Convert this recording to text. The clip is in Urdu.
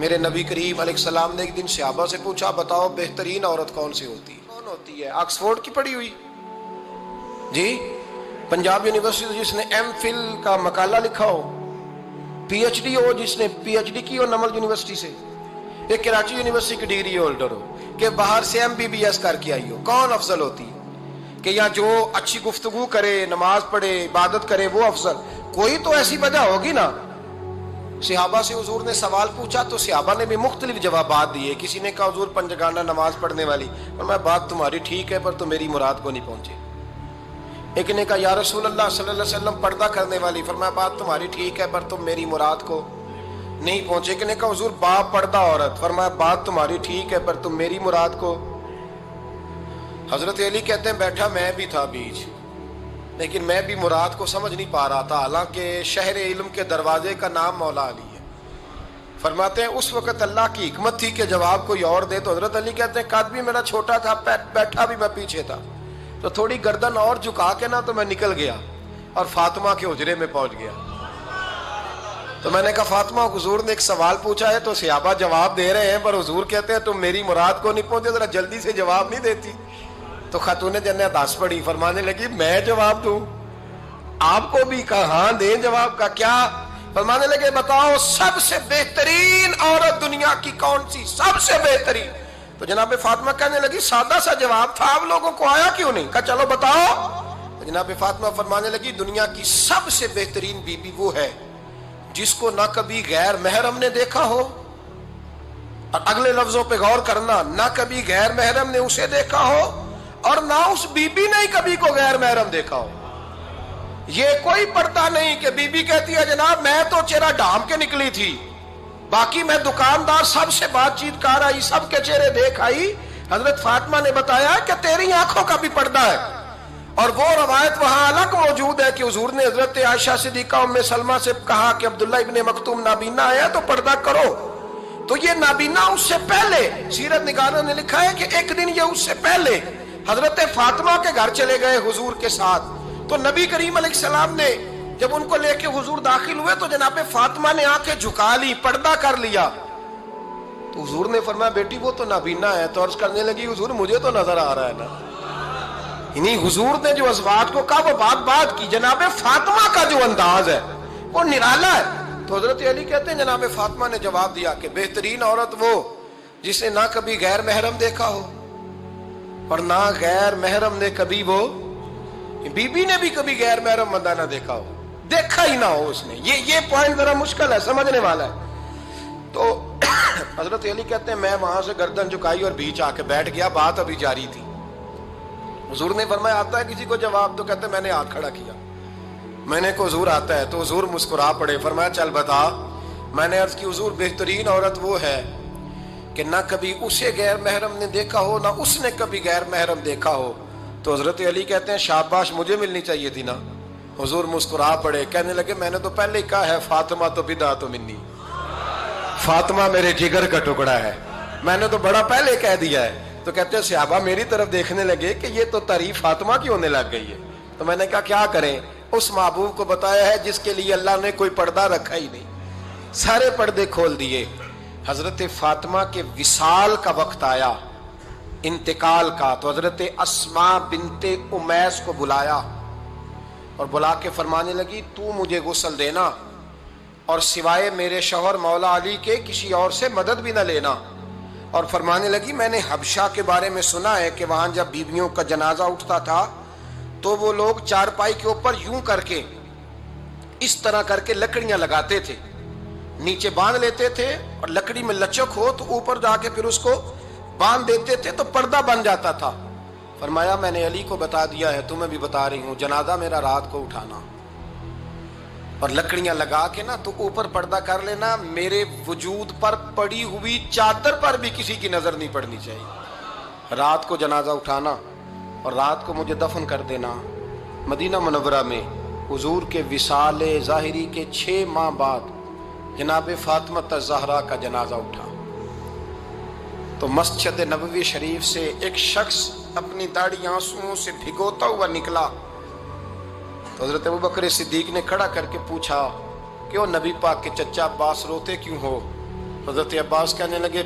میرے نبی کریم علیہ السلام نے ایک دن صحابہ سے پوچھا بتاؤ بہترین عورت کون سی ہوتی ہے؟ کون ہوتی ہے؟ آکسفورڈ کی پڑھی ہوئی جی، پنجاب یونیورسٹی جس نے ایم فل کا مقالہ لکھا ہو، پی ایچ ڈی ہو جس نے پی ایچ ڈی کی ہو نمل یونیورسٹی سے، ایک کراچی یونیورسٹی کی ڈگری ہولڈر ہو کہ باہر سے ایم بی بی ایس کر کے آئی ہو، کون افضل ہوتی ہے؟ کہ یا جو اچھی گفتگو کرے، نماز پڑھے، عبادت کرے وہ افضل؟ کوئی تو ایسی وجہ ہوگی نا۔ صحابہ سے حضور نے سوال پوچھا تو صحابہ نے بھی مختلف جوابات دیے۔ کسی نے کہا حضور پنجگانہ نماز پڑھنے والی، فرمایا بات تمہاری ٹھیک ہے پر تم میری مراد کو نہیں پہنچے۔ ایک نے کہا یا رسول اللہ صلی اللہ علیہ وسلم پردہ کرنے والی، فرمایا بات تمہاری ٹھیک ہے پر تم میری مراد کو نہیں پہنچے۔ ایک نے کہا حضور با پردہ عورت، فرمایا بات تمہاری ٹھیک ہے پر تم میری مراد کو۔ حضرت علی کہتے ہیں بیٹھا میں بھی تھا بیچ، لیکن میں بھی مراد کو سمجھ نہیں پا رہا تھا، حالانکہ شہر علم کے دروازے کا نام مولا علی ہے۔ فرماتے ہیں اس وقت اللہ کی حکمت تھی کہ جواب کوئی اور دے، تو حضرت علی کہتے ہیں قد بھی میرا چھوٹا تھا، بیٹھا بھی میں پیچھے تھا، تو تھوڑی گردن اور جھکا کے نا تو میں نکل گیا اور فاطمہ کے حجرے میں پہنچ گیا۔ تو میں نے کہا فاطمہ حضور نے ایک سوال پوچھا ہے تو صحابہ جواب دے رہے ہیں پر حضور کہتے ہیں تم میری مراد کو نہیں پہنچے، ذرا جلدی سے جواب نہیں دیتی؟ تو خاتون جنت ہنس پڑی، فرمانے لگی میں جواب دوں؟ آپ کو بھی کہا ہاں دیں جواب کا کیا؟ فرمانے لگے بتاؤ سب سے بہترین عورت دنیا کی کون سی، سب سے بہترین؟ تو جناب فاطمہ کہنے لگی سادہ سا جواب تھا، آپ لوگوں کو آیا کیوں نہیں؟ کہا چلو بتاؤ۔ تو جناب فاطمہ فرمانے لگی دنیا کی سب سے بہترین بی بی وہ ہے جس کو نہ کبھی غیر محرم نے دیکھا ہو، اور اگلے لفظوں پہ غور کرنا، نہ کبھی غیر محرم نے اسے دیکھا ہو اور نہ اس بی بی نے کبھی کو غیر محرم دیکھا ہو۔ یہ کوئی پڑتا نہیں کہ بی بی کہتی ہے جناب میں تو چہرہ ڈھام کے نکلی تھی، باقی میں دکاندار سب سے بات چیت کر آئی، سب کے چہرے دیکھ آئی۔ حضرت فاطمہ نے بتایا کہ تیری آنکھوں کا بھی پردہ ہے، اور وہ روایت وہاں الگ موجود ہے کہ حضور نے حضرت عائشہ صدیقہ ام سلمہ سے کہا کہ عبداللہ ابن مکتوم نابینا آیا تو پردہ کرو، تو یہ نابینا اس سے پہلے سیرت نگاروں نے لکھا ہے کہ ایک دن یہ اس سے پہلے حضرت فاطمہ کے گھر چلے گئے حضور کے ساتھ، تو نبی کریم علیہ السلام نے جب ان کو لے کے حضور داخل ہوئے تو جناب فاطمہ نے آنکھیں جھکا لی، پردہ کر لیا، تو حضور نے فرمایا بیٹی وہ تو نابینا ہے، تو عرض کرنے لگی حضور مجھے تو نظر آ رہا ہے نا۔ یعنی حضور نے جو ازواج کو کہا وہ بات کی، جناب فاطمہ کا جو انداز ہے وہ نرالا ہے۔ تو حضرت علی کہتے ہیں جناب فاطمہ نے جواب دیا کہ بہترین عورت وہ جس نے نہ کبھی غیر محرم دیکھا ہو اور نہ غیر محرم نے کبھی، وہ بی بی نے بھی کبھی غیر محرم بندہ نہ دیکھا ہو، دیکھا ہی نہ ہو اس نے۔ یہ پوائنٹ ذرا مشکل ہے سمجھنے والا ہے۔ تو حضرت علی کہتے ہیں میں وہاں سے گردن جھکائی اور بیچ آ کے بیٹھ گیا، بات ابھی جاری تھی۔ حضور نے فرمایا آتا ہے کسی کو جواب؟ تو کہتے ہیں میں نے ہاتھ کھڑا کیا، میں نے کو حضور آتا ہے، تو حضور مسکرا پڑے، فرمایا چل بتا۔ میں نے عرض کی حضور بہترین عورت وہ ہے کہ نہ کبھی اسے غیر محرم نے دیکھا ہو نہ اس نے کبھی غیر محرم دیکھا ہو۔ تو حضرت علی کہتے ہیں شاباش مجھے ملنی چاہیے تھی نا۔ حضور مسکرا پڑے، کہنے لگے میں نے تو پہلے ہی کہا ہے فاطمہ تو بدعت منی، فاطمہ میرے جگر کا ٹکڑا ہے، میں نے تو بڑا پہلے کہہ دیا ہے۔ تو کہتے ہیں صحابہ میری طرف دیکھنے لگے کہ یہ تو تعریف فاطمہ کی ہونے لگ گئی ہے۔ تو میں نے کہا کیا کریں؟ اس محبوب کو بتایا ہے جس کے لیے اللہ نے کوئی پردہ رکھا ہی نہیں، سارے پردے کھول دیے۔ حضرت فاطمہ کے وصال کا وقت آیا، انتقال کا، تو حضرت اسماء بنت امیس کو بلایا اور بلا کے فرمانے لگی تو مجھے غسل دینا اور سوائے میرے شوہر مولا علی کے کسی اور سے مدد بھی نہ لینا۔ اور فرمانے لگی میں نے حبشہ کے بارے میں سنا ہے کہ وہاں جب بیویوں کا جنازہ اٹھتا تھا تو وہ لوگ چارپائی کے اوپر یوں کر کے اس طرح کر کے لکڑیاں لگاتے تھے، نیچے باندھ لیتے تھے اور لکڑی میں لچک ہو تو اوپر جا کے پھر اس کو باندھ دیتے تھے تو پردہ بن جاتا تھا۔ فرمایا میں نے علی کو بتا دیا ہے، تمہیں بھی بتا رہی ہوں، جنازہ میرا رات کو اٹھانا اور لکڑیاں لگا کے نا تو اوپر پردہ کر لینا، میرے وجود پر پڑی ہوئی چادر پر بھی کسی کی نظر نہیں پڑنی چاہیے۔ رات کو جنازہ اٹھانا اور رات کو مجھے دفن کر دینا۔ مدینہ منورہ میں حضور کے وصال ظاہری کے 6 ماہ بعد جناب فاطمہ الزہرا کا جنازہ اٹھا، تو مسجد نبوی شریف سے ایک شخص اپنی داڑھی آنسوؤں سے بھگوتا ہوا نکلا، تو حضرت ابوبکر صدیق نے کھڑا کر کے پوچھا کہ وہ نبی پاک کے چچا عباس روتے کیوں ہو؟ حضرت عباس کہنے لگے